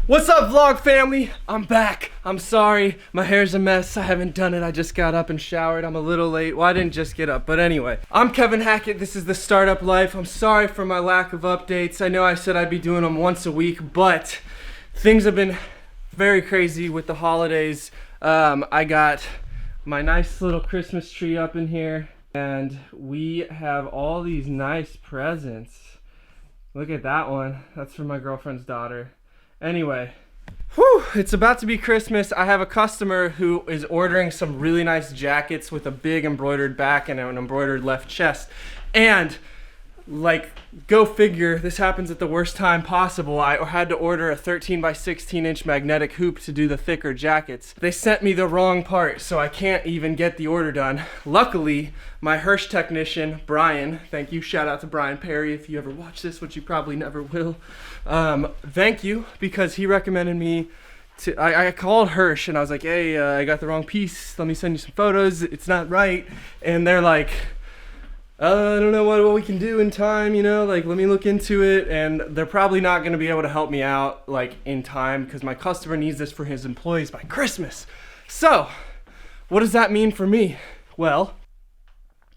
What's up, vlog family? I'm back. I'm sorry. My hair's a mess. I haven't done it. I just got up and showered. I'm a little late. Well, I didn't just get up, but anyway. I'm Kevin Hackett. This is the Startup Life. I'm sorry for my lack of updates. I know I said I'd be doing them once a week, but things have been very crazy with the holidays. I got my nice little Christmas tree up in here, and we have all these nice presents. Look at that one. That's for my girlfriend's daughter. Anyway, it's about to be Christmas. I have a customer who is ordering some really nice jackets with a big embroidered back and an embroidered left chest. And like, go figure, this happens at the worst time possible. I had to order a 13 by 16 inch magnetic hoop to do the thicker jackets. They sent me the wrong part, so I can't even get the order done. Luckily, my Hirsch technician, Brian, thank you, shout out to Brian Perry if you ever watch this, which you probably never will. Thank you, because he recommended me to, I called Hirsch and I was like, hey, I got the wrong piece. Let me send you some photos. It's not right. And they're like, I don't know what we can do in time, you know, like, let me look into it. And they're probably not going to be able to help me out, like, in time, because my customer needs this for his employees by Christmas. So, what does that mean for me? Well,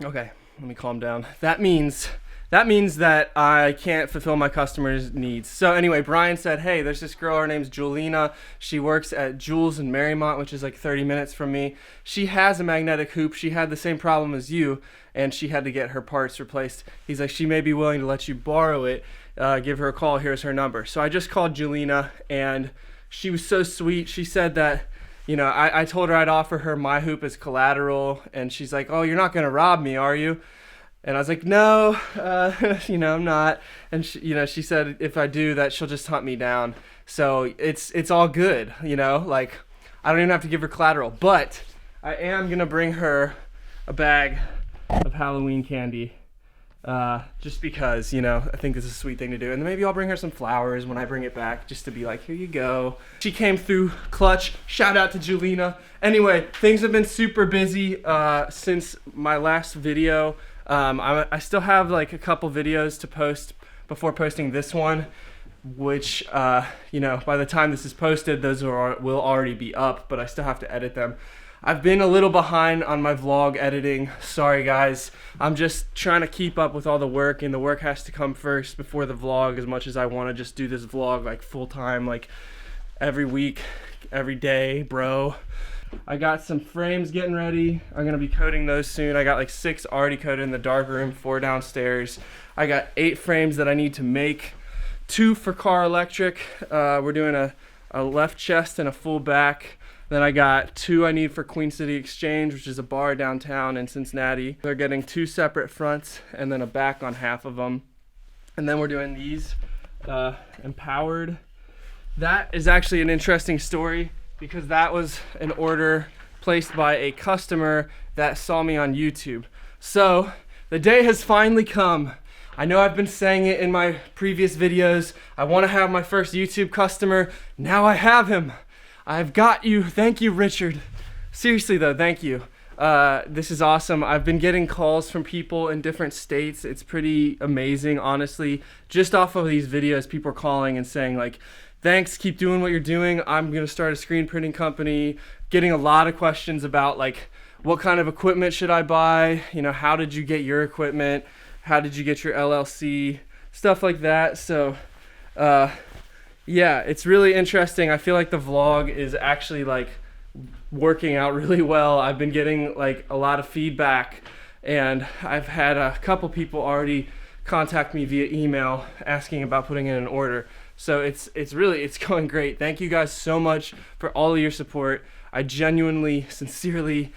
okay, let me calm down. That means that I can't fulfill my customers' needs. So anyway, Brian said, hey, there's this girl, her name's Julina. She works at Jules in Marymount, which is like 30 minutes from me. She has a magnetic hoop. She had the same problem as you, and she had to get her parts replaced. He's like, she may be willing to let you borrow it. Give her a call. Here's her number. So I just called Julina, and she was so sweet. She said that, you know, I told her I'd offer her my hoop as collateral, and she's like, oh, you're not going to rob me, are you? And I was like, no, you know, I'm not. And she said if I do that, she'll just hunt me down. So it's all good, you know, like, I don't even have to give her collateral. But I am gonna bring her a bag of Halloween candy, just because, you know, I think this is a sweet thing to do. And then maybe I'll bring her some flowers when I bring it back, just to be like, here you go. She came through clutch. Shout out to Julina. Anyway, things have been super busy since my last video. I still have like a couple videos to post before posting this one, which, you know, by the time this is posted, those will already be up, but I still have to edit them. I've been a little behind on my vlog editing. Sorry guys. I'm just trying to keep up with all the work, and the work has to come first before the vlog, as much as I want to just do this vlog like full time, like every week, every day, bro. I got some frames getting ready. I'm gonna be coating those soon. I got like 6 already coated in the dark room, 4 downstairs. I got 8 frames that I need to make, 2 for car electric. We're doing a left chest and a full back. Then I got 2 I need for Queen City Exchange, which is a bar downtown in Cincinnati. They're getting 2 separate fronts and then a back on half of them. And then we're doing these empowered. That is actually an interesting story, because that was an order placed by a customer that saw me on YouTube. So the day has finally come. I know I've been saying it in my previous videos. I want to have my first YouTube customer. Now I have him. I've got you. Thank you, Richard. Seriously though, thank you. This is awesome. I've been getting calls from people in different states. It's pretty amazing, honestly. Just off of these videos, people are calling and saying like, thanks, keep doing what you're doing. I'm gonna start a screen printing company. Getting a lot of questions about like, what kind of equipment should I buy? You know, how did you get your equipment? How did you get your LLC? Stuff like that. So, yeah, it's really interesting. I feel like the vlog is actually like working out really well. I've been getting like a lot of feedback, and I've had a couple people already contact me via email asking about putting in an order. So it's going great. Thank you guys so much for all of your support. I genuinely, sincerely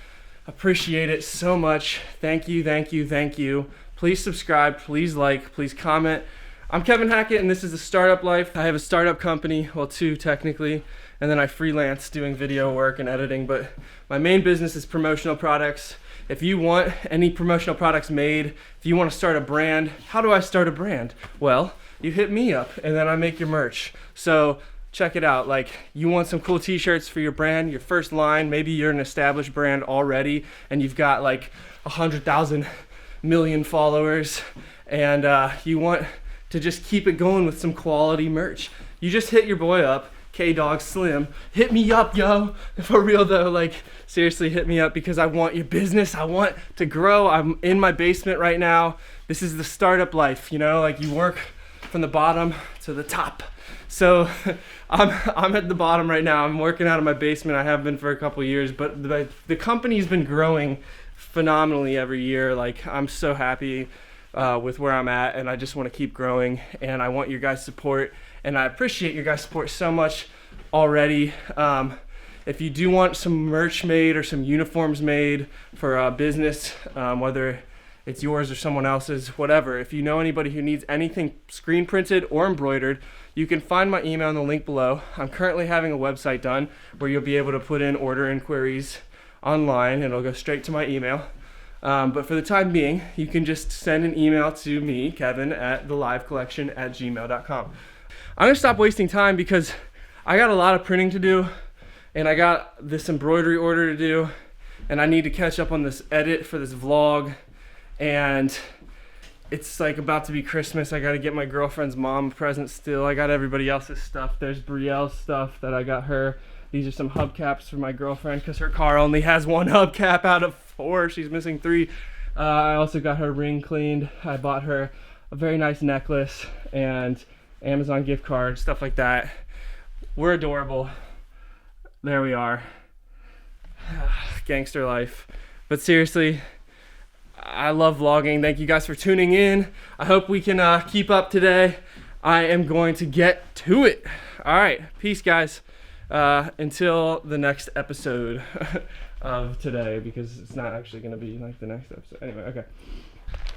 appreciate it so much. Thank you, thank you, thank you. Please subscribe, please like, please comment. I'm Kevin Hackett, and this is the Startup Life. I have a startup company, well, 2 technically, and then I freelance doing video work and editing, but my main business is promotional products. If you want any promotional products made, if you want to start a brand, how do I start a brand? Well, you hit me up, and then I make your merch. So check it out. Like, you want some cool t-shirts for your brand, your first line, maybe you're an established brand already, and you've got like 100,000 million followers, and you want to just keep it going with some quality merch. You just hit your boy up, K-Dog Slim. Hit me up, yo. For real though, like seriously hit me up because I want your business. I want to grow. I'm in my basement right now. This is the startup life, you know, like you work from the bottom to the top. So I'm at the bottom right now. I'm working out of my basement. I have been for a couple years, but the company's been growing phenomenally every year. Like I'm so happy with where I'm at, and I just want to keep growing, and I want your guys' support, and I appreciate your guys' support so much already. If you do want some merch made or some uniforms made for a business, whether it's yours or someone else's, whatever, if you know anybody who needs anything screen printed or embroidered, you can find my email in the link below. I'm currently having a website done where you'll be able to put in order inquiries online, and it'll go straight to my email. But for the time being, you can just send an email to me, Kevin, at thelivecollection@gmail.com. I'm gonna stop wasting time because I got a lot of printing to do, and I got this embroidery order to do, and I need to catch up on this edit for this vlog, and it's like about to be Christmas. I gotta get my girlfriend's mom a present still. I got everybody else's stuff. There's Brielle's stuff that I got her. These are some hubcaps for my girlfriend because her car only has one hubcap out of 4. She's missing 3. I also got her ring cleaned. I bought her a very nice necklace and Amazon gift card, stuff like that. We're adorable. There we are. Gangster life. But seriously, I love vlogging. Thank you guys for tuning in. I hope we can keep up today. I am going to get to it. All right, peace guys. Until the next episode of today, because it's not actually going to be like the next episode. Anyway, okay.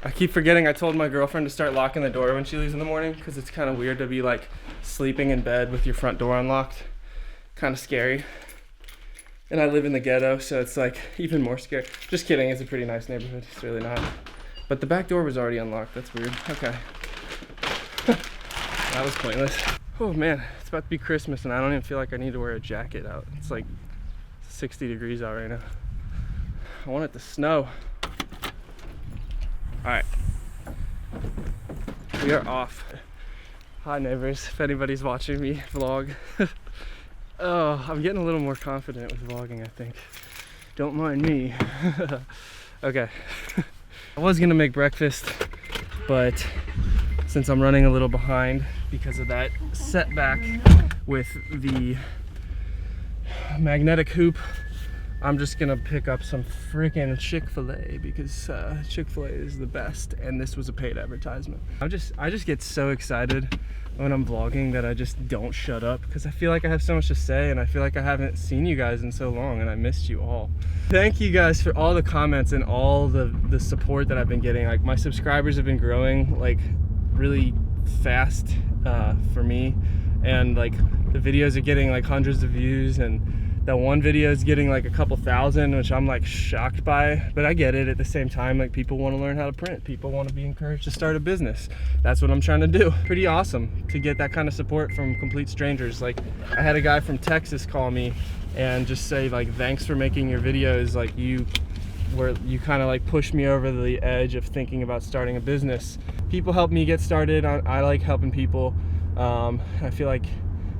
I keep forgetting I told my girlfriend to start locking the door when she leaves in the morning, because it's kind of weird to be like sleeping in bed with your front door unlocked. Kind of scary. And I live in the ghetto, so it's like even more scary. Just kidding, it's a pretty nice neighborhood. It's really not. But the back door was already unlocked. That's weird. Okay. That was pointless. Oh man, it's about to be Christmas and I don't even feel like I need to wear a jacket out. It's like 60 degrees out right now. I want it to snow. All right. We are off. Hi neighbors, if anybody's watching me vlog. Oh, I'm getting a little more confident with vlogging, I think. Don't mind me. Okay. I was gonna make breakfast, but since I'm running a little behind because of that setback with the magnetic hoop, I'm just gonna pick up some freaking Chick-fil-A because Chick-fil-A is the best, and this was a paid advertisement. I just get so excited when I'm vlogging that I just don't shut up because I feel like I have so much to say, and I feel like I haven't seen you guys in so long, and I missed you all. Thank you guys for all the comments and all the support that I've been getting. Like my subscribers have been growing like really fast for me, and like the videos are getting like hundreds of views, and that one video is getting like a couple thousand, which I'm like shocked by, but I get it at the same time. Like people want to learn how to print, people want to be encouraged to start a business. That's what I'm trying to do. Pretty awesome to get that kind of support from complete strangers. Like I had a guy from Texas call me and just say like, thanks for making your videos. Like you kind of like pushed me over the edge of thinking about starting a business. People help me get started. I like helping people. I feel like,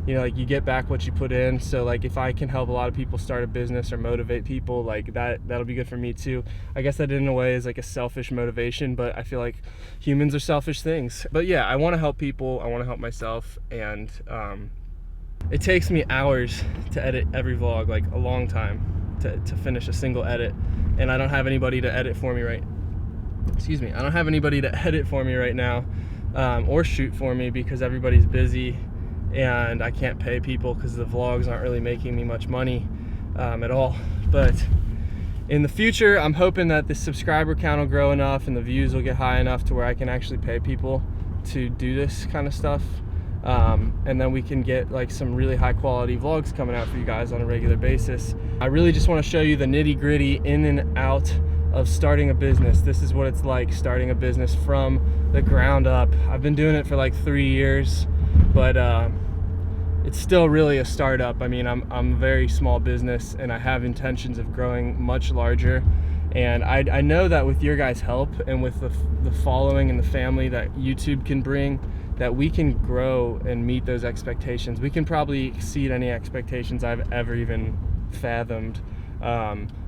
you know, like you get back what you put in. So like if I can help a lot of people start a business or motivate people, like that'll be good for me too. I guess that in a way is like a selfish motivation, but I feel like humans are selfish things. But yeah, I want to help people, I want to help myself, and it takes me hours to edit every vlog, like a long time to finish a single edit, and I don't have anybody to edit for me I don't have anybody to edit for me right now, or shoot for me because everybody's busy, and I can't pay people because the vlogs aren't really making me much money at all. But in the future, I'm hoping that the subscriber count will grow enough and the views will get high enough to where I can actually pay people to do this kind of stuff, and then we can get like some really high quality vlogs coming out for you guys on a regular basis. I really just want to show you the nitty-gritty in and out of starting a business. This is what it's like starting a business from the ground up. I've been doing it for like 3 years, but it's still really a startup. I mean, I'm a very small business, and I have intentions of growing much larger. And I know that with your guys' help and with the following and the family that YouTube can bring that we can grow and meet those expectations. We can probably exceed any expectations I've ever even fathomed,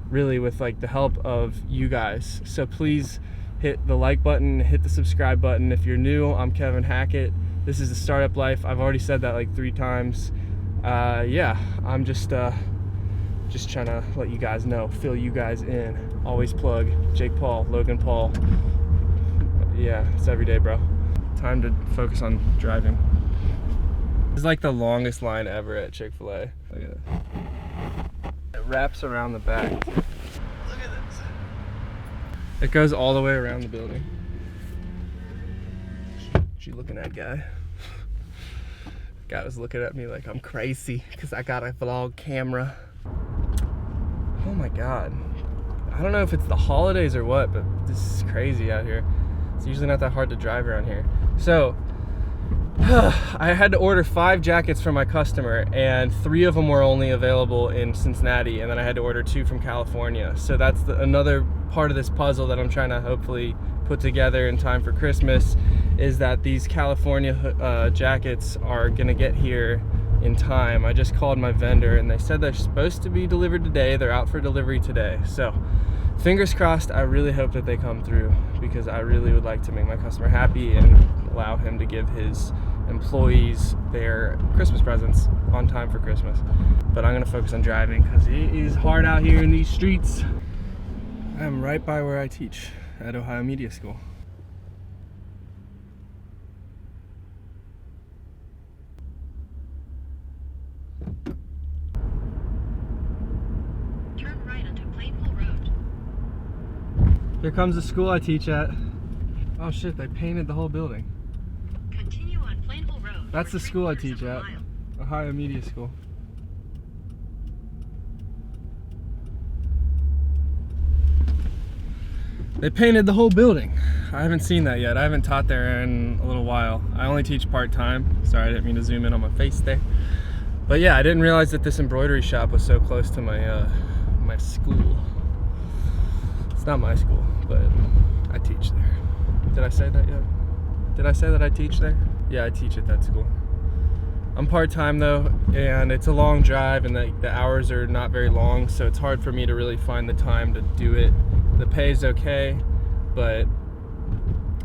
really with like the help of you guys. So please hit the like button, hit the subscribe button. If you're new, I'm Kevin Hackett. This is the Startup Life. I've already said that like 3 times. Yeah, I'm just trying to let you guys know, fill you guys in. Always plug Jake Paul, Logan Paul. Yeah, it's every day, bro. Time to focus on driving. This is like the longest line ever at Chick-fil-A. Look at it. It wraps around the back. Look at this. It goes all the way around the building. What you looking at, guy? Guy was looking at me like I'm crazy because I got a vlog camera. Oh my God. I don't know if it's the holidays or what, but this is crazy out here. It's usually not that hard to drive around here. So, I had to order 5 jackets from my customer, and 3 of them were only available in Cincinnati, and then I had to order 2 from California. So that's another part of this puzzle that I'm trying to hopefully put together in time for Christmas, is that these California jackets are gonna get here in time. I just called my vendor and they said they're supposed to be delivered today. They're out for delivery today. So fingers crossed. I really hope that they come through, because I really would like to make my customer happy and allow him to give his employees their Christmas presents on time for Christmas. But I'm gonna focus on driving because it is hard out here in these streets. I'm right by where I teach at Ohio Media School. Turn right onto Plainville Road. Here comes the school I teach at. Oh shit, they painted the whole building. Continue on Plainville Road. That's the for school I 3/4 teach of a at, mile. Ohio Media School. They painted the whole building. I haven't seen that yet. I haven't taught there in a little while. I only teach part-time. Sorry, I didn't mean to zoom in on my face there. But yeah, I didn't realize that this embroidery shop was so close to my my school. It's not my school, but I teach there. Did I say that yet? Did I say that I teach there? Yeah, I teach at that school. I'm part-time though, and it's a long drive, and the hours are not very long, so it's hard for me to really find the time to do it. The pay is okay, but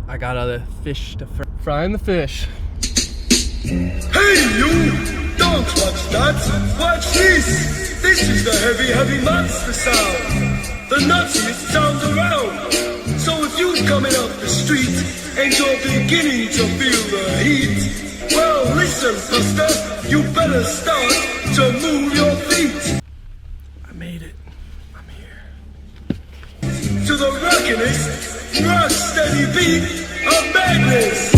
I got other fish to fry in the fish. Hey you! Don't watch that! Watch this! This is the heavy, heavy monster sound! The nuttiest sound around! So if you're coming up the street and you're beginning to feel the heat, well listen, Buster, you better start to move your feet! I made it. I'm here. To the rockinest, rock steady beat of madness!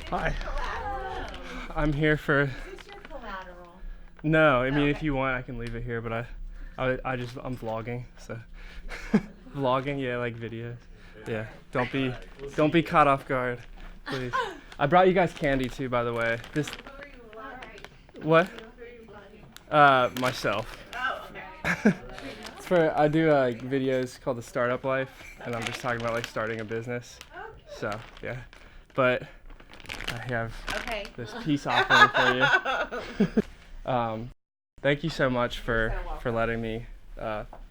Hi. I'm here for. Is this your collateral? No, I mean if you want, I can leave it here, but I'm vlogging, so vlogging, yeah, like videos. Yeah, don't be caught off guard, please. I brought you guys candy too, by the way. This. What? Myself. Oh, okay. It's for, I do videos called the Startup Life, and I'm just talking about like starting a business. So yeah, but I have this peace offering for you. Thank you so much for letting me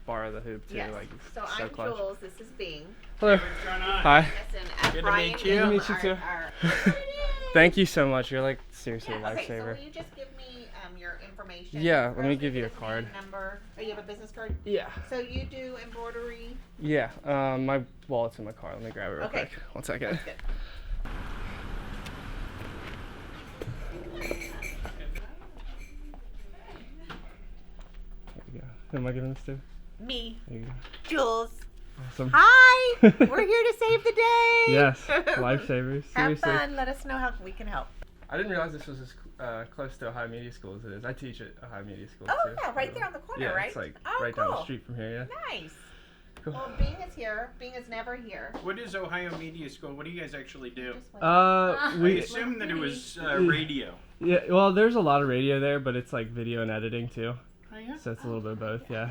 borrow the hoop too. Yes. Like, So so I'm clutch. Jules. This is Bing. Hello. Hi. Listen, Good to Brian meet you. is Good to meet you too. Thank you so much. You're like seriously a Okay, so lifesaver. will you just give me your information? Yeah, let me First, give you a business card. name, Number. Oh, you have a business card? Yeah. So you do embroidery? Yeah. My wallet's in my car. Let me grab it real Okay. quick. 1 second. That's good. There you go. Who am I giving this to? Me, There you go. Jules. Awesome. Hi. We're here to save the day. Yes. Lifesavers. Have Seriously. fun. Let us know how we can help. I didn't realize this was as close to Ohio Media School as it is. I teach at Ohio Media School Oh too. yeah, right there on the corner, Yeah, right? it's like Oh, right down the cool. street from here. Yeah. Nice. Cool. Well, Bing is here. Bing is never here. What is Ohio Media School? What do you guys actually do? Just wait. I We assume that it was radio. yeah. Well, there's a lot of radio there, but it's like video and editing too. Oh yeah. So it's a little bit of both. Yeah.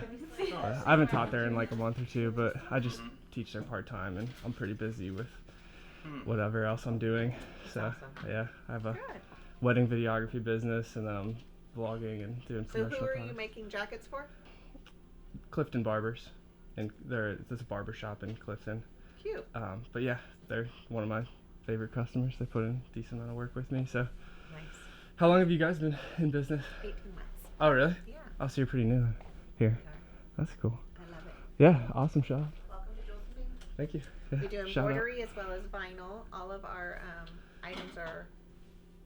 I haven't taught there in like a month or two, but I just teach there part-time, and I'm pretty busy with whatever else I'm doing. So awesome. yeah, I have a Good. wedding videography business, and then I'm vlogging and doing So promotional who are you content. making jackets for? Clifton Barbers, and there's a barber shop in Clifton. Cute. But yeah, they're one of my favorite customers. They put in a decent amount of work with me. So Nice. how long have you guys been in business? 18 months. Oh really? Yeah. Oh, so you're pretty new then. Here. That's cool. I love it. Yeah, awesome shop. Welcome to Juggling. Thank you. Yeah, We do shout out. embroidery as well as vinyl. All of our items are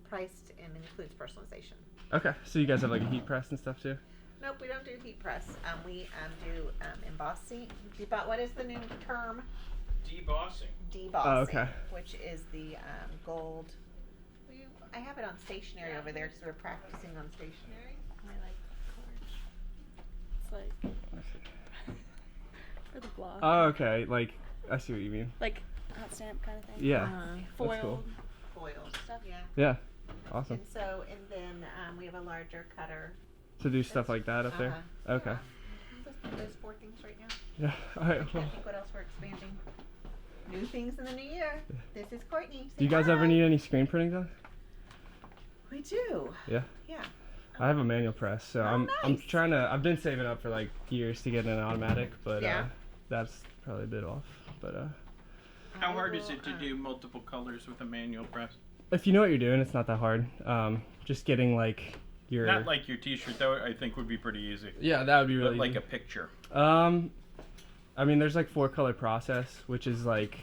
priced and includes personalization. Okay, so you guys have like a heat press and stuff too? Nope, we don't do heat press. We do embossing. What is the new term? Debossing. Debossing. Oh, okay. Which is the gold. I have it on stationery over there because we're practicing on stationery. I like cards. It's like for the blog. Oh, okay. Like, I see what you mean. Like hot stamp kind of thing. Yeah. Foiled That's cool. Foiled stuff. Yeah. Yeah. Awesome. And then we have a larger cutter. To do stuff like that up there? Okay. Yeah. Those 4 things right now. Yeah. All right. I Well, think what else we're expanding. New things in the new year. This is Courtney. do you guys ever need any screen printing done? We do. Yeah. Yeah. I have a manual press, so I'm nice. trying to. I've been saving up for like years to get an automatic, but Yeah. that's probably a bit off. But How hard is it to do multiple colors with a manual press? if you know what you're doing, it's not that hard. Just getting like your. Not like your T-shirt, though. I think would be pretty easy. Yeah, that would be But really like easy. a picture. I mean, there's like 4-color process, which is like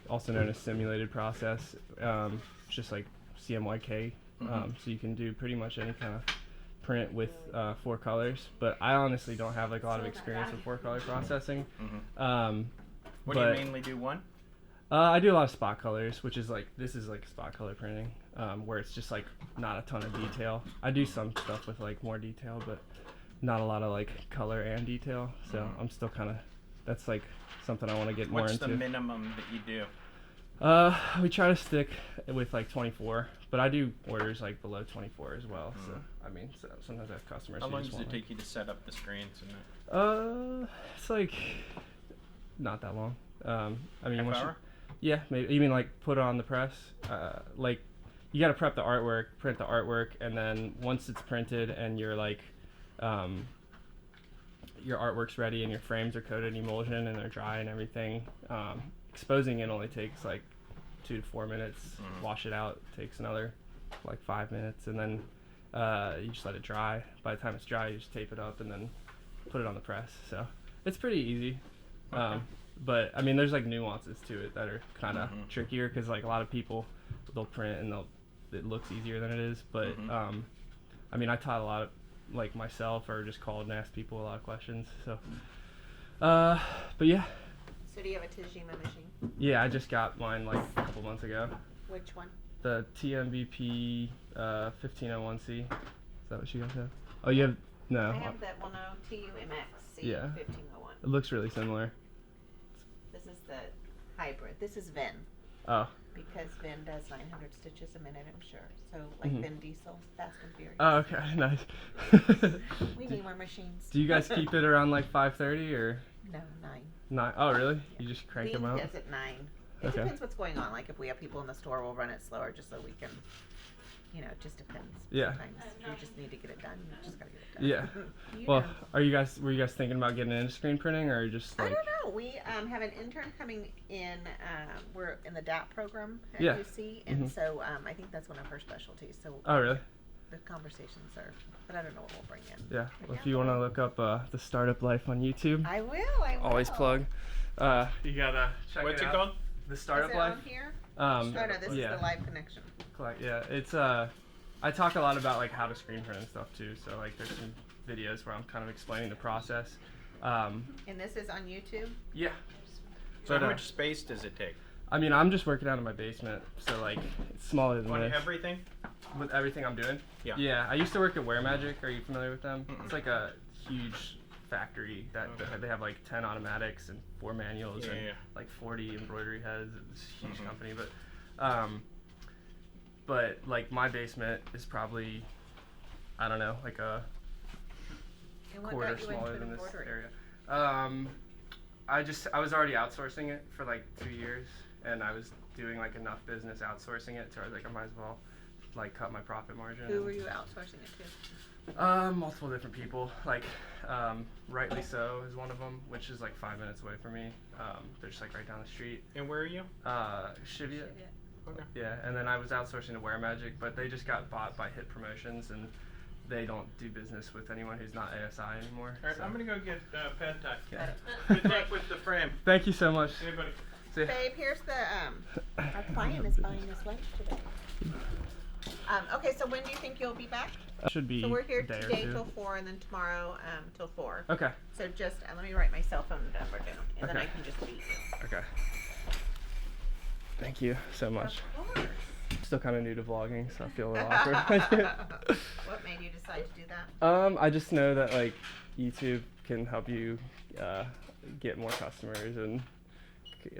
also known as simulated process. It's just like CMYK. So you can do pretty much any kind of print with 4 colors. But I honestly don't have like a lot of experience with 4-color processing. What do you mainly do? One? I do a lot of spot colors, which is like, this is like spot color printing, where it's just like not a ton of detail. I do some stuff with like more detail, but not a lot of like color and detail. So I'm still kind of, that's like something I want to get more What's into. the minimum that you do? We try to stick with like 24, but I do orders like below 24 as well. So I mean, so sometimes I have customers. How who long just does it want, take you to set up the screens? And It's like not that long. I mean, half once you- hour? yeah, maybe. You mean like put it on the press? Like you got to prep the artwork, print the artwork, and then once it's printed and you're like, your artwork's ready and your frames are coated in emulsion and they're dry and everything. Exposing it only takes like 2 to 4 minutes. Wash it out takes another like 5 minutes, and then you just let it dry. By the time it's dry, you just tape it up and then put it on the press. So it's pretty easy. But I mean, there's like nuances to it that are kind of trickier, because like a lot of people, they'll print and it looks easier than it is. But I mean, I taught a lot of like myself, or just called and asked people a lot of questions. So, but yeah. So do you have a Tajima machine? Yeah, I just got mine like a couple months ago. Which one? The TMVP 1501C. Is that what you guys have? Oh, you have no. I have that 10 TUMX Yeah. 1501. It looks really similar. This is the hybrid. This is Vin, Oh. because Vin does 900 stitches a minute, I'm sure. So like Vin Diesel, Fast and Furious. Oh, okay, nice. We need more machines. Do you guys keep it around like 5:30 or No, 9. 9? Oh, really? You just crank Vin them out? does it 9. It Okay. depends what's going on. Like if we have people in the store, we'll run it slower just so we can, it just depends. Yeah. Sometimes you just need to get it done. You just gotta get it done. Yeah. You Well, know. were you guys thinking about getting into screen printing, or just I like? don't know. We have an intern coming in. We're in the DAP program at Yeah. UC, and so I think that's one of her specialties. So Oh, really? the conversations are, but I don't know what we'll bring in. Yeah. Well, if you want to look up the startup life on YouTube, I will. I will. always plug. You gotta check What's it it out. called? The Is startup it life. on here? Oh No, this is yeah. the live connection. Yeah, it's I talk a lot about like how to screen print and stuff too. So like there's some videos where I'm kind of explaining the process. And this is on YouTube. Yeah. So But, how much space does it take? I mean, I'm just working out in my basement, so like it's smaller than On this. everything? With everything I'm doing. Yeah. Yeah, I used to work at Wear Magic. Are you familiar with them? It's like a huge factory that they have like 10 automatics and 4 manuals and like 40 embroidery heads. It's a huge company, but like my basement is probably, I don't know, like a And what quarter got you smaller into than this embroidery? area. I was already outsourcing it for like 2 years, and I was doing like enough business outsourcing it, so I was like, I might as well like cut my profit margin. Who were you outsourcing it to? Multiple different people. Like, Rightly So is one of them, which is like 5 minutes away from me. They're just like right down the street. And where are you? Shivia. Okay. Yeah, and then I was outsourcing to Wear Magic, but they just got bought by Hit Promotions, and they don't do business with anyone who's not ASI anymore. All right, so. I'm gonna go get pad thai. Okay. Good luck with the frame. Thank you so much. See you, buddy. See ya. Babe, here's the, our client is buying us lunch today. Okay, so when do you think you'll be back? Should be So we're here a day or today two. till 4 and then tomorrow till 4. Okay. So just, let me write my cell phone number down and then I Okay. can just leave you. Okay. Thank you so much. Of course. Still kind of new to vlogging, so I feel a little awkward. What made you decide to do that? I just know that like YouTube can help you get more customers, and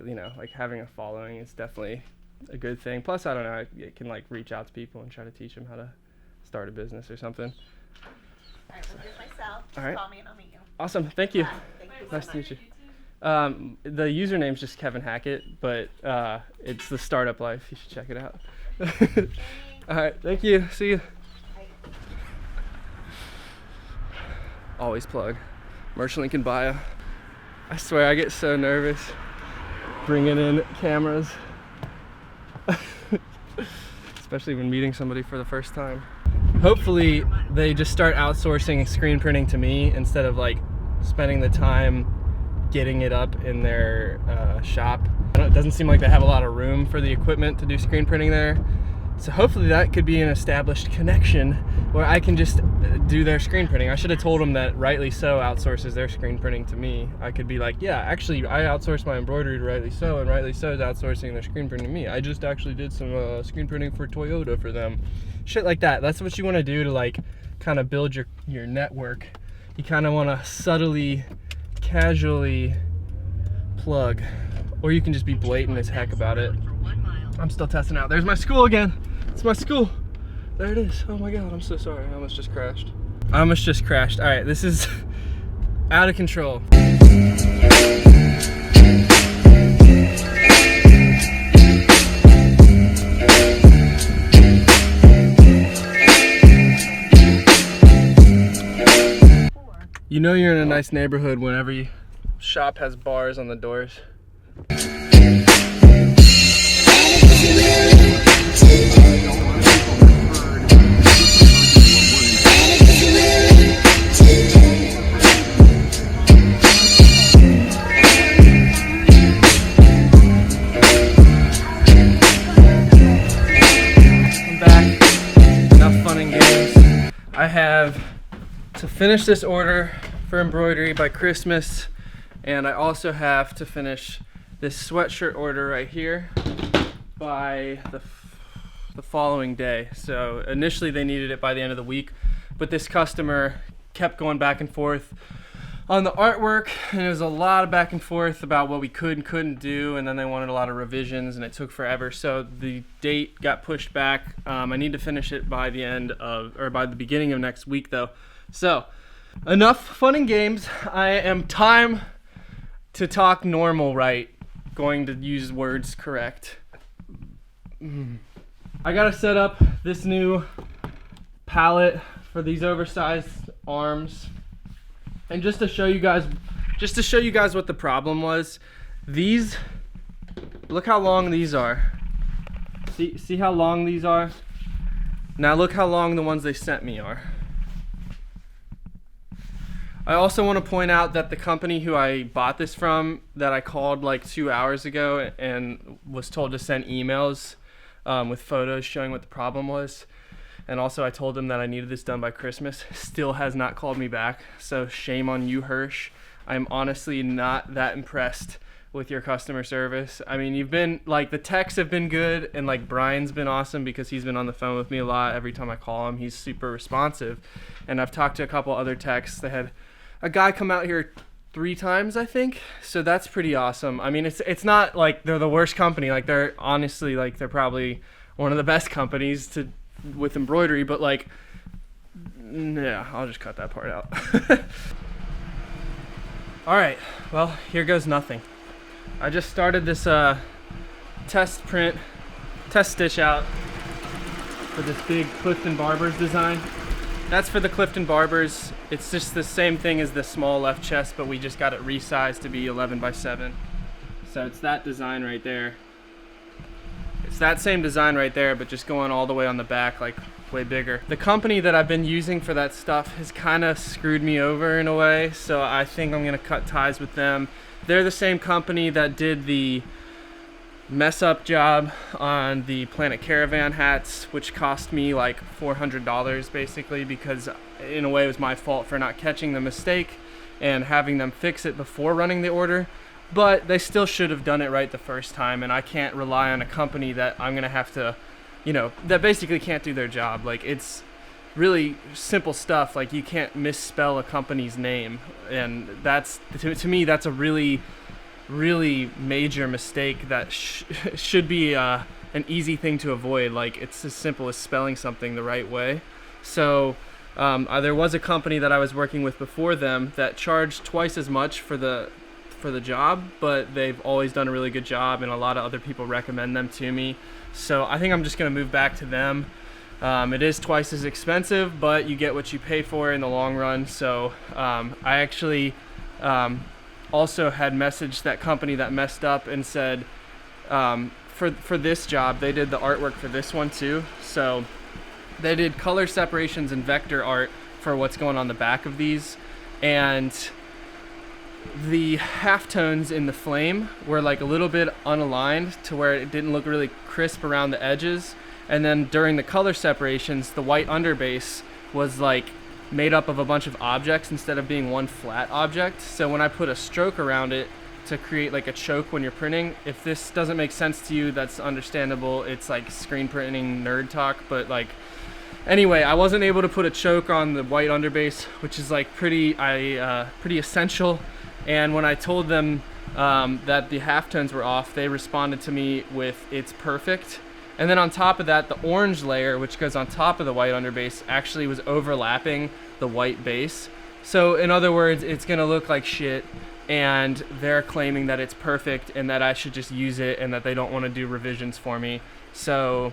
you know, like having a following is definitely a good thing. Plus, I don't know, it can like reach out to people and try to teach them how to start a business or something. Alright, well, here's my cell. Just All right. call me and I'll meet you. Awesome, thank you. Bye. Thank you so Nice to much. meet you. The username's just Kevin Hackett, but it's the Startup Life. You should check it out. All right, thank you. See you. Bye. Always plug. Merch link in bio. I swear I get so nervous bringing in cameras, especially when meeting somebody for the first time. Hopefully they just start outsourcing screen printing to me instead of like spending the time getting it up in their shop. It doesn't seem like they have a lot of room for the equipment to do screen printing there. So hopefully that could be an established connection where I can just do their screen printing. I should have told them that Rightly So outsources their screen printing to me. I could be like, yeah, actually I outsource my embroidery to Rightly So, and Rightly So is outsourcing their screen printing to me. I just actually did some screen printing for Toyota for them. Shit like that. That's what you want to do to like kind of build your network. You kind of want to subtly, casually plug, or you can just be blatant as heck about it. For 1 mile. I'm still testing out. There's my school again. It's my school. There it is. Oh my God, I'm so sorry. I almost just crashed. All right, this is out of control. You know you're in a nice neighborhood when every shop has bars on the doors. I'm back. Enough fun and games. I have to finish this order for embroidery by Christmas, and I also have to finish this sweatshirt order right here by the following day. So initially they needed it by the end of the week, but this customer kept going back and forth on the artwork, and it was a lot of back and forth about what we could and couldn't do, and then they wanted a lot of revisions, and it took forever. So the date got pushed back. I need to finish it by the end of, or by the beginning of next week though. So enough fun and games. I am time to talk normal, right? Going to use words correct. I gotta set up this new palette for these oversized arms. And just to show you guys what the problem was, these, look how long these are. See how long these are? Now look how long the ones they sent me are. I also want to point out that the company who I bought this from, that I called like 2 hours ago and was told to send emails with photos showing what the problem was, and also I told them that I needed this done by Christmas, still has not called me back. So shame on you, Hirsch. I'm honestly not that impressed with your customer service. I mean, you've been like, the texts have been good, and like Brian's been awesome because he's been on the phone with me a lot. Every time I call him, he's super responsive. And I've talked to a couple other techs. They had a guy come out here 3 times, I think. So that's pretty awesome. I mean, it's not like they're the worst company. Like, they're honestly, like, they're probably one of the best companies with embroidery, but like, yeah, I'll just cut that part out. All right, well, here goes nothing. I just started this test stitch out for this big Clifton Barbers design. That's for the Clifton Barbers. It's just the same thing as the small left chest, but we just got it resized to be 11 by 7. So it's that design right there. It's that same design right there, but just going all the way on the back, like way bigger. The company that I've been using for that stuff has kind of screwed me over in a way, so I think I'm gonna cut ties with them. They're the same company that did the mess up job on the Planet Caravan hats, which cost me like $400 basically, because in a way it was my fault for not catching the mistake and having them fix it before running the order. But they still should have done it right the first time, and I can't rely on a company that I'm gonna have to, you know, that basically can't do their job. Like, it's really simple stuff. Like, you can't misspell a company's name, and that's to me that's a really major mistake that should be an easy thing to avoid. Like, it's as simple as spelling something the right way. So there was a company that I was working with before them that charged twice as much for the job, but they've always done a really good job, and a lot of other people recommend them to me. So I think I'm just gonna move back to them. It is twice as expensive, but you get what you pay for in the long run. So I actually also had messaged that company that messed up and said for this job, they did the artwork for this one too. So they did color separations and vector art for what's going on the back of these, and the halftones in the flame were like a little bit unaligned to where it didn't look really crisp around the edges. And then during the color separations, the white underbase was like made up of a bunch of objects instead of being one flat object. So when I put a stroke around it to create like a choke when you're printing, if this doesn't make sense to you, that's understandable. It's like screen printing nerd talk, but like, anyway, I wasn't able to put a choke on the white underbase, which is like pretty essential. And when I told them that the halftones were off, they responded to me with "it's perfect." And then on top of that, the orange layer, which goes on top of the white underbase, actually was overlapping the white base. So in other words, it's gonna look like shit, and they're claiming that it's perfect and that I should just use it and that they don't want to do revisions for me. So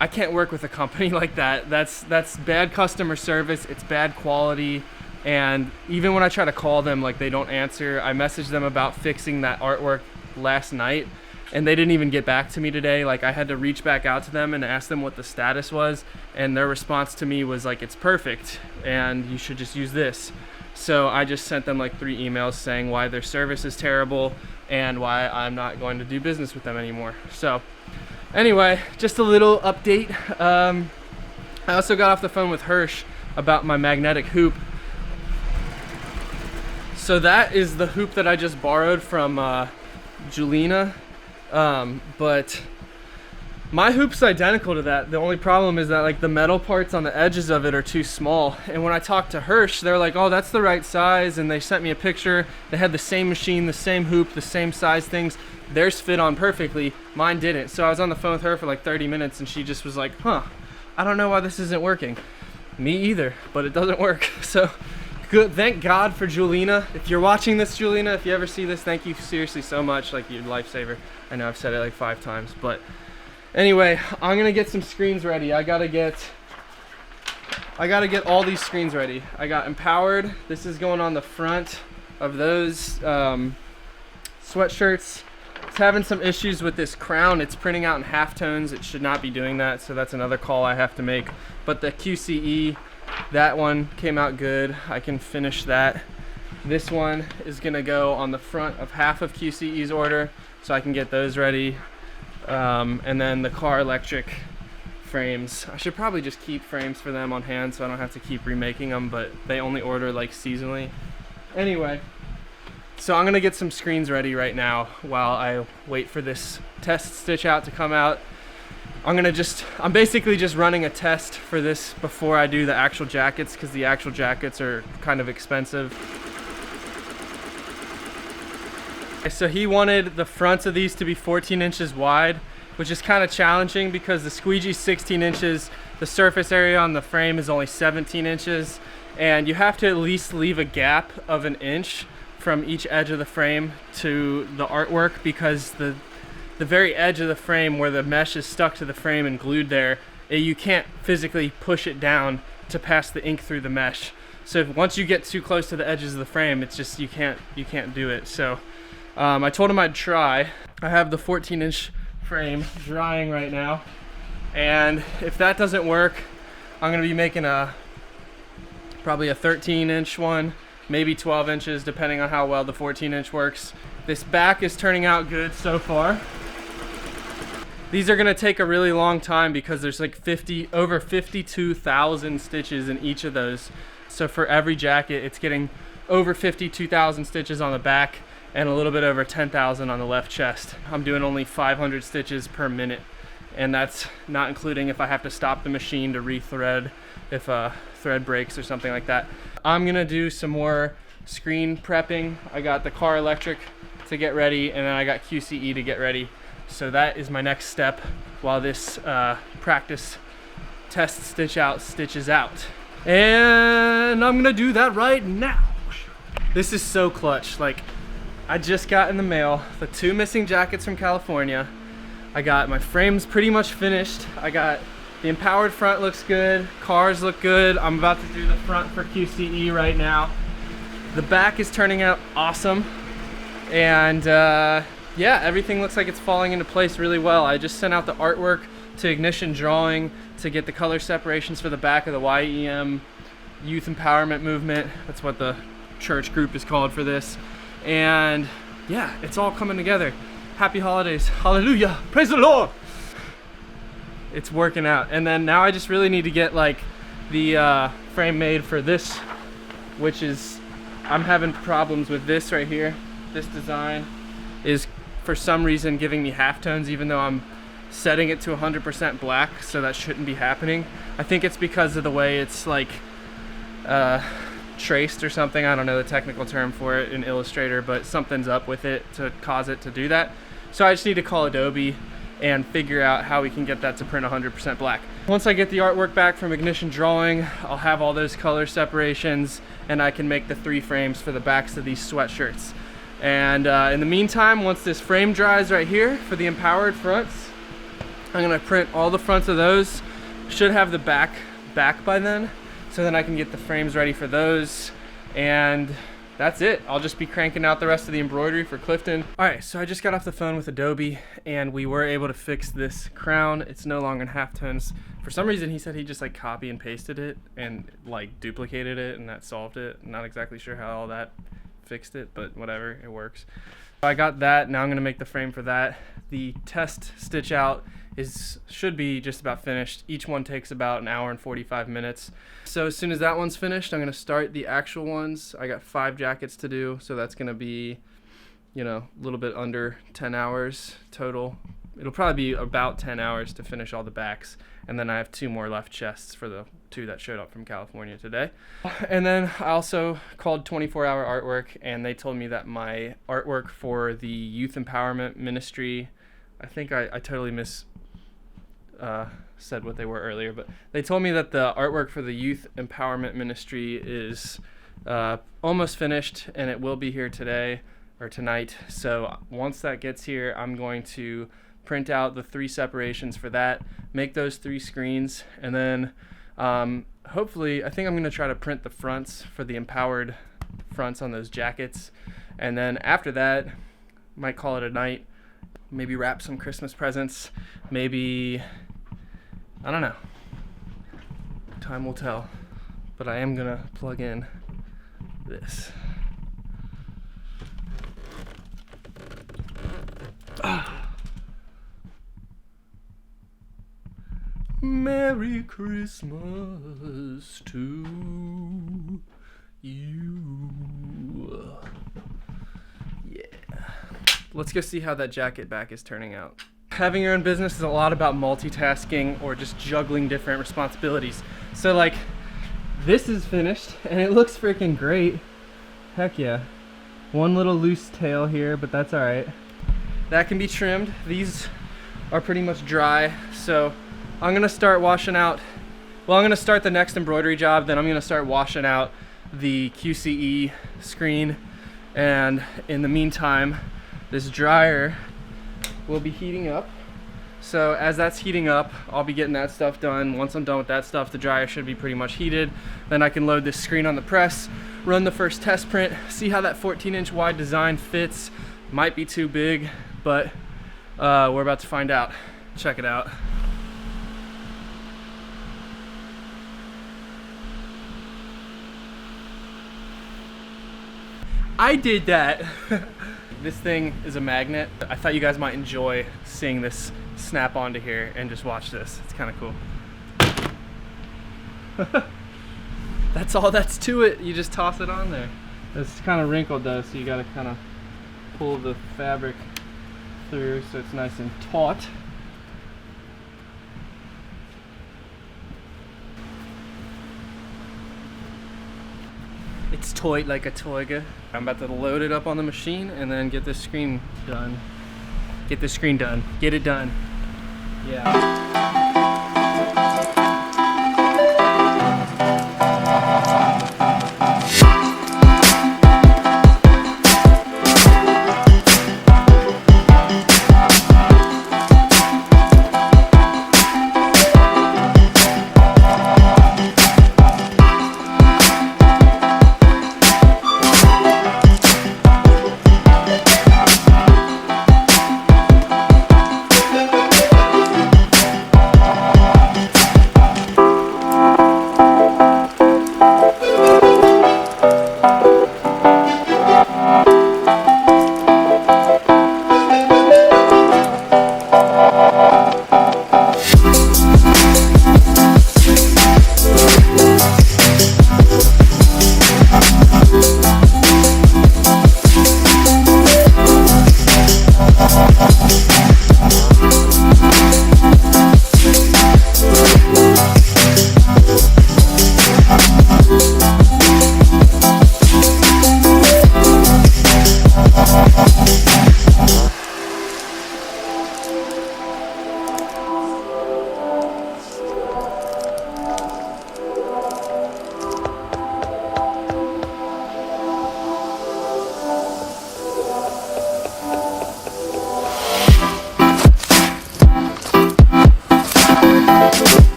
I can't work with a company like that. That's bad customer service. It's bad quality. And even when I try to call them, like, they don't answer. I messaged them about fixing that artwork last night, and they didn't even get back to me today. Like, I had to reach back out to them and ask them what the status was, and their response to me was like, "It's perfect and you should just use this." So I just sent them like 3 emails saying why their service is terrible and why I'm not going to do business with them anymore. So anyway, just a little update. I also got off the phone with Hirsch about my magnetic hoop. So that is the hoop that I just borrowed from Julina, but my hoop's identical to that. The only problem is that like the metal parts on the edges of it are too small. And when I talked to Hirsch, they're like, "Oh, that's the right size." And they sent me a picture. They had the same machine, the same hoop, the same size things. Theirs fit on perfectly. Mine didn't. So I was on the phone with her for like 30 minutes, and she just was like, "Huh, I don't know why this isn't working." Me either, but it doesn't work. So good. Thank God for Julina. If you're watching this, Julina, if you ever see this, thank you seriously so much. Like, you're a lifesaver. I know I've said it like 5 times, but anyway, I'm gonna get some screens ready. I gotta get all these screens ready. I got Empowered. This is going on the front of those sweatshirts. It's having some issues with this crown. It's printing out in halftones. It should not be doing that, so that's another call I have to make. But the QCE, that one came out good. I can finish that. This one is gonna go on the front of half of QCE's order, so I can get those ready. And then the car electric frames. I should probably just keep frames for them on hand so I don't have to keep remaking them, but they only order like seasonally. Anyway, so I'm gonna get some screens ready right now while I wait for this test stitch out to come out. I'm basically just running a test for this before I do the actual jackets, because the actual jackets are kind of expensive. So he wanted the fronts of these to be 14 inches wide, which is kind of challenging because the squeegee's 16 inches, the surface area on the frame is only 17 inches, and you have to at least leave a gap of 1 inch from each edge of the frame to the artwork, because the very edge of the frame where the mesh is stuck to the frame and glued there, you can't physically push it down to pass the ink through the mesh. So once you get too close to the edges of the frame, it's just you can't do it. So I told him I'd try. I have the 14-inch frame drying right now, and if that doesn't work, I'm gonna be making probably a 13-inch one, maybe 12 inches, depending on how well the 14-inch works. This back is turning out good so far. These are gonna take a really long time because there's like over 52,000 stitches in each of those. So for every jacket, it's getting over 52,000 stitches on the back and a little bit over 10,000 on the left chest. I'm doing only 500 stitches per minute, and that's not including if I have to stop the machine to re-thread if a thread breaks or something like that. I'm gonna do some more screen prepping. I got the car electric to get ready, and then I got QCE to get ready. So that is my next step while this practice test stitch out stitches out. And I'm gonna do that right now. This is so clutch. Like, I just got in the mail the 2 missing jackets from California. I got my frames pretty much finished. I got the empowered front looks good, cars look good. I'm about to do the front for QCE right now. The back is turning out awesome. And yeah, everything looks like it's falling into place really well. I just sent out the artwork to Ignition Drawing to get the color separations for the back of the YEM Youth Empowerment Movement. That's what the church group is called for this. And yeah, it's all coming together. Happy holidays. Hallelujah. Praise the Lord. It's working out. And then now I just really need to get like the frame made for this, which is, I'm having problems with this right here. This design is for some reason giving me halftones even though I'm setting it to 100% black, so that shouldn't be happening. I think it's because of the way it's like traced or something. I don't know the technical term for it in Illustrator, but something's up with it to cause it to do that. So I just need to call Adobe and figure out how we can get that to print 100% black. Once I get the artwork back from Ignition Drawing, I'll have all those color separations and I can make the 3 frames for the backs of these sweatshirts. And in the meantime, once this frame dries right here for the empowered fronts, I'm gonna print all the fronts of those. Should have the back by then, so then I can get the frames ready for those. And that's it. I'll just be cranking out the rest of the embroidery for Clifton. All right, so I just got off the phone with Adobe and we were able to fix this crown. It's no longer in halftones. For some reason, he said he just like copy and pasted it and like duplicated it and that solved it. Not exactly sure how all that fixed it, but whatever, it works. I got that. Now I'm gonna make the frame for that. The test stitch out should be just about finished. Each one takes about 1 hour and 45 minutes. So as soon as that one's finished, I'm gonna start the actual ones. I got 5 jackets to do, so that's gonna be, you know, a little bit under 10 hours total. It'll probably be about 10 hours to finish all the backs, and then I have 2 more left chests for the 2 that showed up from California today. And then I also called 24 Hour Artwork, and they told me that my artwork for the Youth Empowerment Ministry, I think I totally said what they were earlier, but they told me that the artwork for the Youth Empowerment Ministry is almost finished, and it will be here today or tonight. So once that gets here, I'm going to print out the 3 separations for that, make those 3 screens, and then hopefully, I think I'm going to try to print the fronts for the empowered fronts on those jackets, and then after that, might call it a night. Maybe wrap some Christmas presents, maybe, I don't know. Time will tell. But I am gonna plug in this. Merry Christmas to you. Yeah. Let's go see how that jacket back is turning out. Having your own business is a lot about multitasking or just juggling different responsibilities. So like, this is finished and it looks freaking great. Heck yeah. One little loose tail here, but that's all right. That can be trimmed. These are pretty much dry, so I'm gonna start washing out Well, I'm gonna start the next embroidery job, then I'm gonna start washing out the QCE screen, and in the meantime, this dryer will be heating up. So as that's heating up, I'll be getting that stuff done. Once I'm done with that stuff, the dryer should be pretty much heated. Then I can load this screen on the press, run the first test print, see how that 14-inch wide design fits. Might be too big, but we're about to find out. Check it out. I did that. This thing is a magnet. I thought you guys might enjoy seeing this snap onto here, and just watch this. It's kind of cool. That's all that's to it. You just toss it on there. It's kind of wrinkled though, so you gotta kind of pull the fabric through so it's nice and taut. It's taut like a toiga. I'm about to load it up on the machine and then get this screen done. Get this screen done. Get it done. Yeah.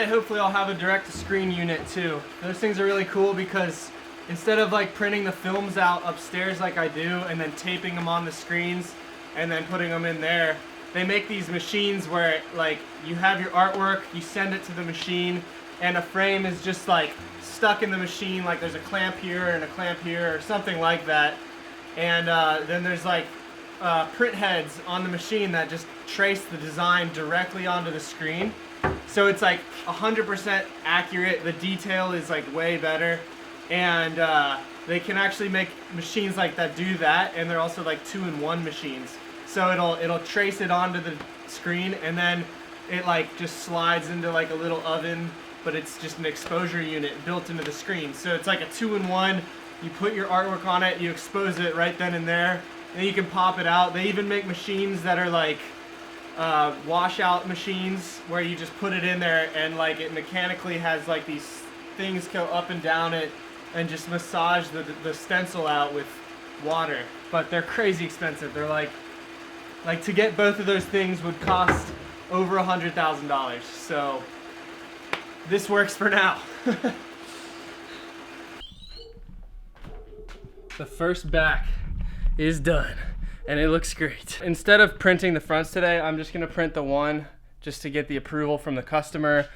Hopefully I'll have a direct to screen unit too. Those things are really cool because instead of like printing the films out upstairs like I do and then taping them on the screens and then putting them in there, they make these machines where like you have your artwork, you send it to the machine, and a frame is just like stuck in the machine, like there's a clamp here and a clamp here or something like that, and then there's like print heads on the machine that just trace the design directly onto the screen. So it's like 100% accurate, the detail is like way better, and they can actually make machines like that do that, and they're also like 2-in-1 machines. So it'll trace it onto the screen, and then it like just slides into like a little oven, but it's just an exposure unit built into the screen. So it's like a 2-in-1. You put your artwork on it, you expose it right then and there, and then you can pop it out. They even make machines that are like washout machines where you just put it in there and like it mechanically has like these things go up and down it, and just massage the stencil out with water. But they're crazy expensive. They're like to get both of those things would cost over $100,000. So this works for now. The first back is done and it looks great. Instead of printing the fronts today, I'm just gonna print the one just to get the approval from the customer.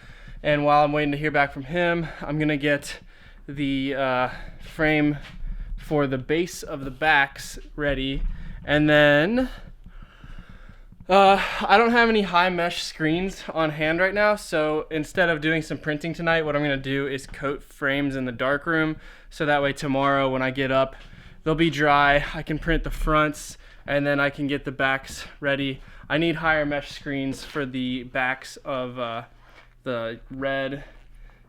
And while I'm waiting to hear back from him, I'm gonna get the frame for the base of the backs ready. And then I don't have any high mesh screens on hand right now, so instead of doing some printing tonight, what I'm gonna do is coat frames in the darkroom, so that way tomorrow when I get up, they'll be dry. I can print the fronts and then I can get the backs ready. I need higher mesh screens for the backs of the red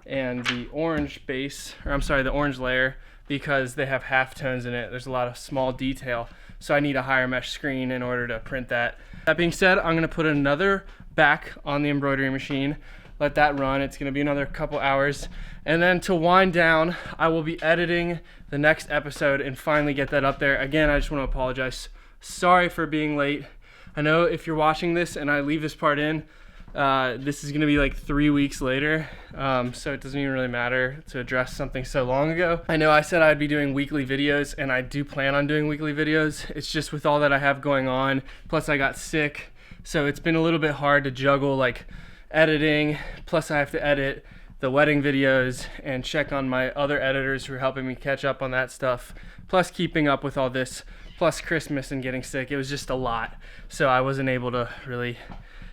and the orange base, or I'm sorry, the orange layer, because they have halftones in it. There's a lot of small detail, so I need a higher mesh screen in order to print that. That being said, I'm gonna put another back on the embroidery machine, let that run. It's gonna be another couple hours. And then to wind down, I will be editing the next episode and finally get that up there. Again, I just wanna apologize. Sorry for being late. I know if you're watching this and I leave this part in, this is gonna be like 3 weeks later, so it doesn't even really matter to address something so long ago. I know I said I'd be doing weekly videos, and I do plan on doing weekly videos. It's just with all that I have going on, plus I got sick, so it's been a little bit hard to juggle like editing, plus I have to edit the wedding videos and check on my other editors who are helping me catch up on that stuff, plus keeping up with all this, plus Christmas and getting sick. It was just a lot, so I wasn't able to really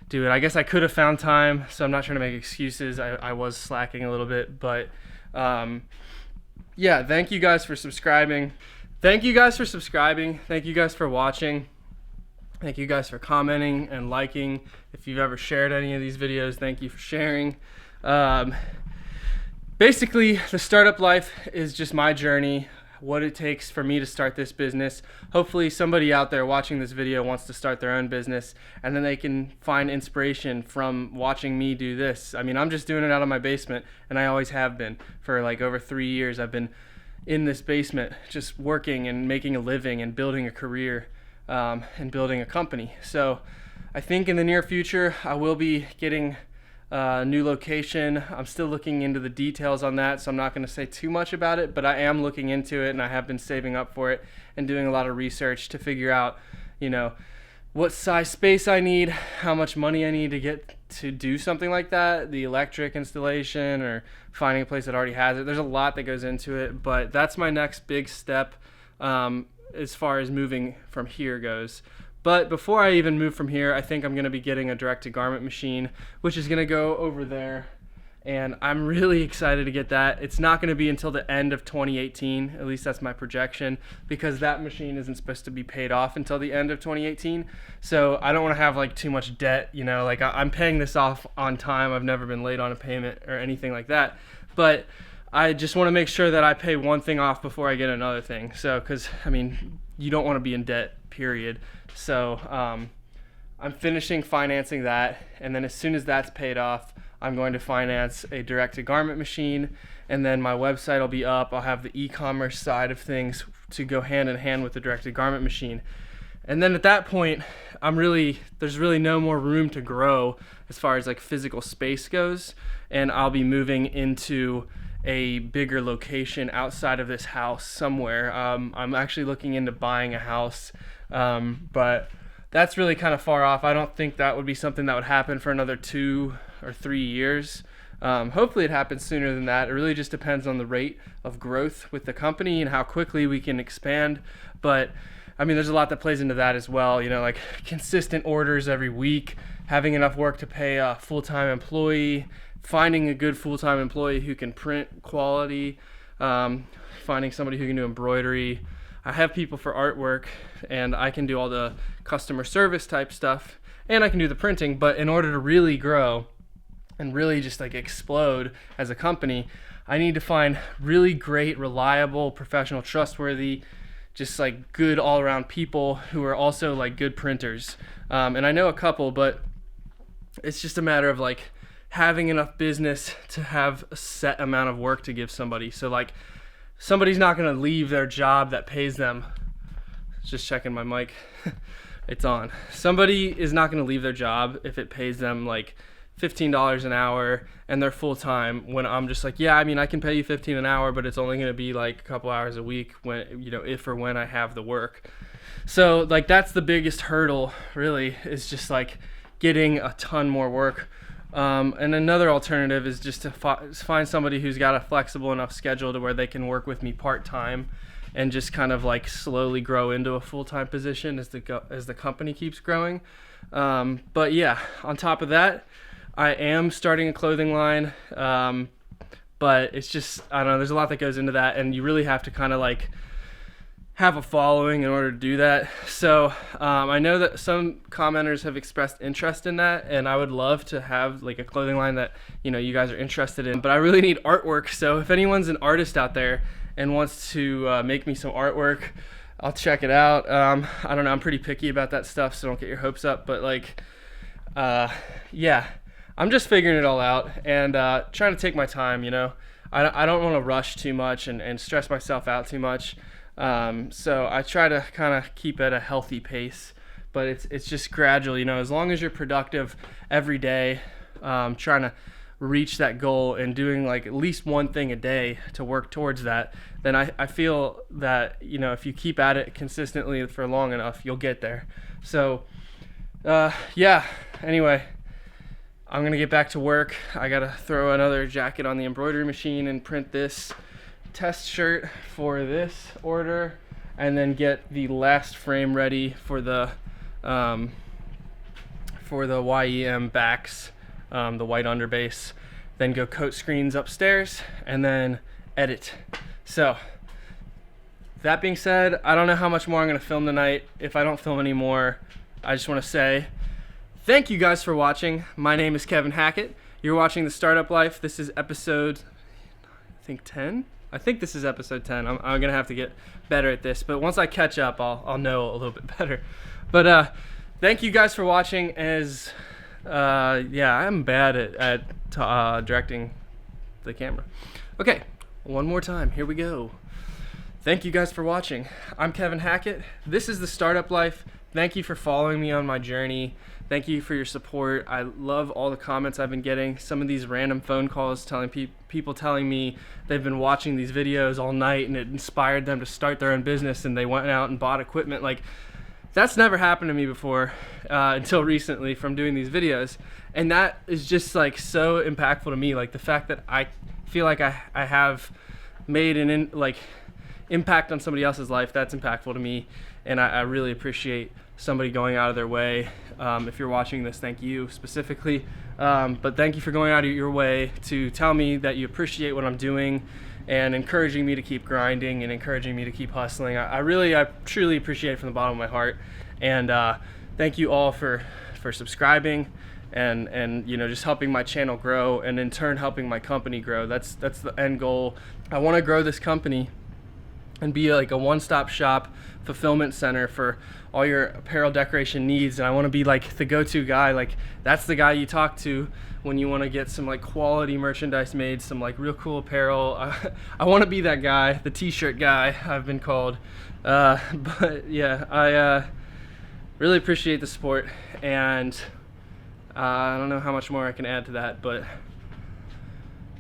do it. I guess I could have found time, so I'm not trying to make excuses. I was slacking a little bit, but yeah, thank you guys for subscribing. Thank you guys for subscribing. Thank you guys for watching. Thank you guys for commenting and liking. If you've ever shared any of these videos, thank you for sharing. Basically, the startup life is just my journey, what it takes for me to start this business. Hopefully somebody out there watching this video wants to start their own business, and then they can find inspiration from watching me do this. I mean, I'm just doing it out of my basement, and I always have been. For like over 3 years, I've been in this basement just working and making a living and building a career and building a company. So I think in the near future I will be getting a new location. I'm still looking into the details on that, so I'm not going to say too much about it, but I am looking into it, and I have been saving up for it and doing a lot of research to figure out, you know, what size space I need, how much money I need to get to do something like that, the electric installation, or finding a place that already has it. There's a lot that goes into it, but that's my next big step as far as moving from here goes. But before I even move from here, I think I'm going to be getting a direct-to-garment machine, which is going to go over there. And I'm really excited to get that. It's not going to be until the end of 2018, at least that's my projection, because that machine isn't supposed to be paid off until the end of 2018. So I don't want to have like too much debt, you know, like I'm paying this off on time. I've never been late on a payment or anything like that. But I just want to make sure that I pay one thing off before I get another thing. So, because, I mean, you don't want to be in debt, period. So I'm finishing financing that, and then as soon as that's paid off, I'm going to finance a direct-to-garment machine, and then my website will be up. I'll have the e-commerce side of things to go hand in hand with the direct-to-garment machine. And then at that point, there's really no more room to grow as far as like physical space goes, and I'll be moving into a bigger location outside of this house somewhere. I'm actually looking into buying a house, but that's really kind of far off. I don't think that would be something that would happen for another 2 or 3 years. Hopefully it happens sooner than that. It really just depends on the rate of growth with the company and how quickly we can expand. But I mean, there's a lot that plays into that as well, you know, like consistent orders every week, having enough work to pay a full-time employee, finding a good full-time employee who can print quality, finding somebody who can do embroidery. I have people for artwork, and I can do all the customer service type stuff, and I can do the printing. But in order to really grow and really just like explode as a company, I need to find really great, reliable, professional, trustworthy, just like good all-around people who are also like good printers. And I know a couple, but it's just a matter of like having enough business to have a set amount of work to give somebody. So like somebody's not going to leave their job that pays them. Just checking my mic. It's on. Somebody is not going to leave their job if it pays them like $15 an hour and they're full time, when I'm just like, yeah, I mean, I can pay you $15 an hour, but it's only going to be like a couple hours a week when, you know, if or when I have the work. So like that's the biggest hurdle really, is just like getting a ton more work. And another alternative is just to find somebody who's got a flexible enough schedule to where they can work with me part-time and just kind of like slowly grow into a full-time position as the company keeps growing. But yeah, on top of that, I am starting a clothing line, but it's just, I don't know, there's a lot that goes into that, and you really have to kind of like have a following in order to do that. So I know that some commenters have expressed interest in that, and I would love to have like a clothing line that, you know, you guys are interested in, but I really need artwork. So if anyone's an artist out there and wants to make me some artwork, I'll check it out. I don't know, I'm pretty picky about that stuff, so don't get your hopes up, but like, yeah, I'm just figuring it all out and trying to take my time, you know. I don't want to rush too much and stress myself out too much. So I try to kind of keep at a healthy pace, but it's just gradual, you know, as long as you're productive every day, trying to reach that goal and doing like at least one thing a day to work towards that, then I feel that, you know, if you keep at it consistently for long enough, you'll get there. So, yeah, anyway, I'm going to get back to work. I got to throw another jacket on the embroidery machine and print this test shirt for this order, and then get the last frame ready for the YEM backs, the white underbase, then go coat screens upstairs and then edit. So that being said, I don't know how much more I'm going to film tonight. If I don't film any more, I just want to say thank you guys for watching. My name is Kevin Hackett. You're watching The Startup Life. This is episode, I think 10. I think this is episode 10. I'm going to have to get better at this, but once I catch up, I'll know a little bit better. But thank you guys for watching. As yeah, I'm bad at directing the camera. Okay, one more time. Here we go. Thank you guys for watching. I'm Kevin Hackett. This is The Startup Life. Thank you for following me on my journey. Thank you for your support. I love all the comments I've been getting. Some of these random phone calls telling people telling me they've been watching these videos all night and it inspired them to start their own business and they went out and bought equipment. Like, that's never happened to me before until recently from doing these videos. And that is just like so impactful to me. Like the fact that I feel like I have made an impact on somebody else's life, that's impactful to me. And I really appreciate somebody going out of their way. If you're watching this, thank you specifically. But thank you for going out of your way to tell me that you appreciate what I'm doing and encouraging me to keep grinding and encouraging me to keep hustling. I truly appreciate it from the bottom of my heart. And thank you all for subscribing and you know, just helping my channel grow, and in turn helping my company grow. That's the end goal. I want to grow this company and be like a one-stop shop fulfillment center for all your apparel decoration needs. And I want to be like the go-to guy. Like, that's the guy you talk to when you want to get some like quality merchandise made, some like real cool apparel. I want to be that guy, the t-shirt guy I've been called. But yeah, I really appreciate the support, and I don't know how much more I can add to that, but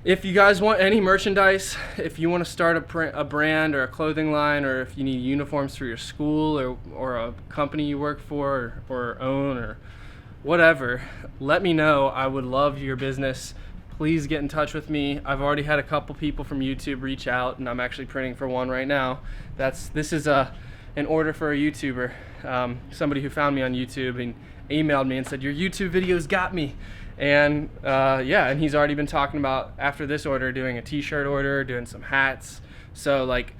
if you guys want any merchandise, if you want to start a brand or a clothing line, or if you need uniforms for your school or a company you work for or own or whatever, let me know. I would love your business. Please get in touch with me. I've already had a couple people from YouTube reach out, and I'm actually printing for one right now. This is an order for a YouTuber, somebody who found me on YouTube and emailed me and said, your YouTube videos got me. And yeah, and he's already been talking about, after this order, doing a t-shirt order, doing some hats. So like,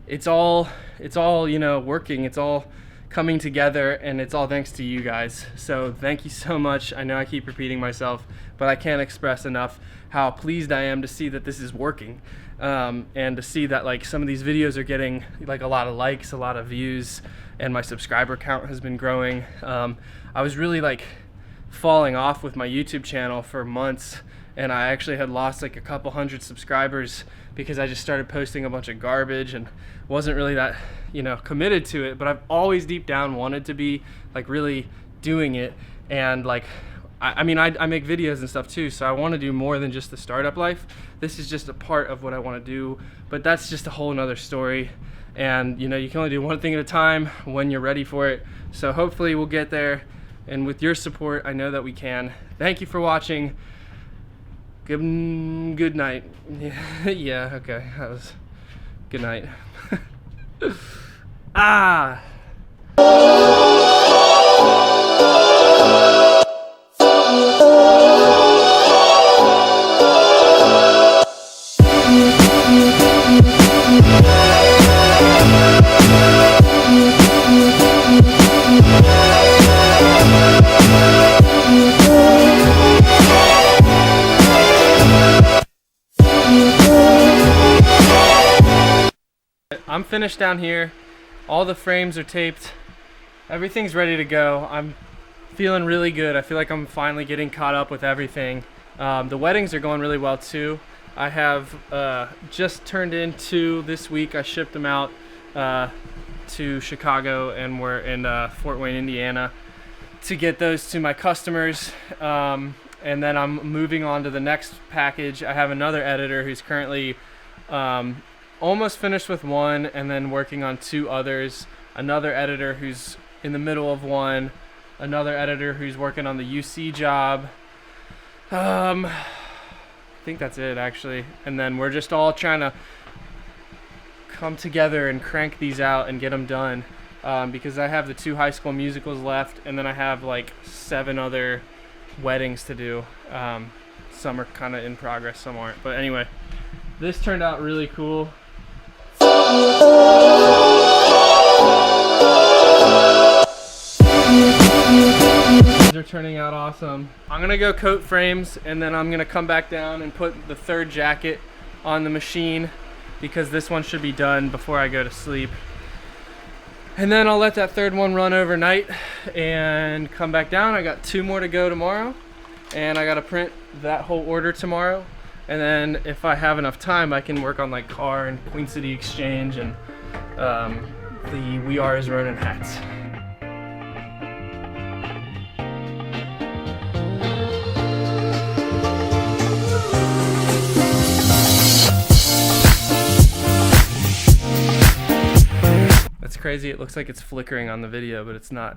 it's all you know, working. It's all coming together, and it's all thanks to you guys. So thank you so much. I know I keep repeating myself, but I can't express enough how pleased I am to see that this is working, and to see that like some of these videos are getting like a lot of likes, a lot of views, and my subscriber count has been growing. I was really like falling off with my YouTube channel for months, and I actually had lost like a couple hundred subscribers because I just started posting a bunch of garbage and wasn't really that, you know, committed to it. But I've always deep down wanted to be like really doing it. And like I mean, I make videos and stuff too, so I want to do more than just the startup life. This is just a part of what I want to do, but that's just a whole nother story. And you know, you can only do one thing at a time when you're ready for it. So hopefully we'll get there, and with your support, I know that we can. Thank you for watching. Good night. Yeah, okay, that was good night. Ah. I'm finished down here. All the frames are taped. Everything's ready to go. I'm feeling really good. I feel like I'm finally getting caught up with everything. The weddings are going really well too. I have just turned in 2 this week. I shipped them out to Chicago, and we're in Fort Wayne, Indiana, to get those to my customers. And then I'm moving on to the next package. I have another editor who's currently almost finished with 1 and then working on 2 others. Another editor who's in the middle of 1. Another editor who's working on the UC job. I think that's it actually. And then we're just all trying to come together and crank these out and get them done. Because I have the 2 high school musicals left, and then I have like 7 other weddings to do. Some are kind of in progress, some aren't. But anyway, this turned out really cool. These are turning out awesome. I'm gonna go coat frames, and then I'm gonna come back down and put the 3rd jacket on the machine, because this one should be done before I go to sleep. And then I'll let that 3rd one run overnight and come back down. I got 2 more to go tomorrow, and I gotta print that whole order tomorrow. And then if I have enough time, I can work on like car and Queen City Exchange and the We Are As Ronin hats. That's crazy. It looks like it's flickering on the video, but it's not.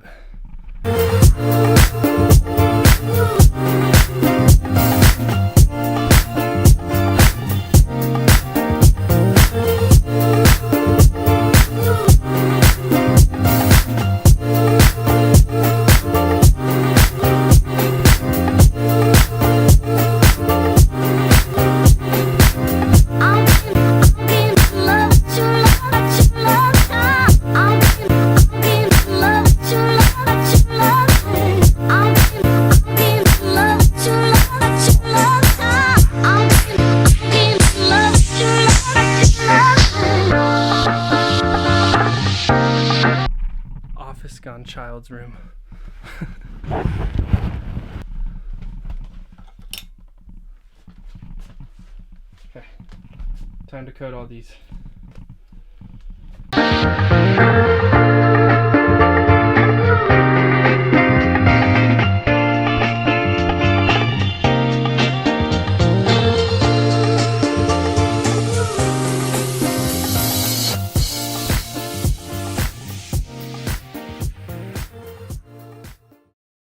Gone child's room. Okay, time to coat all these.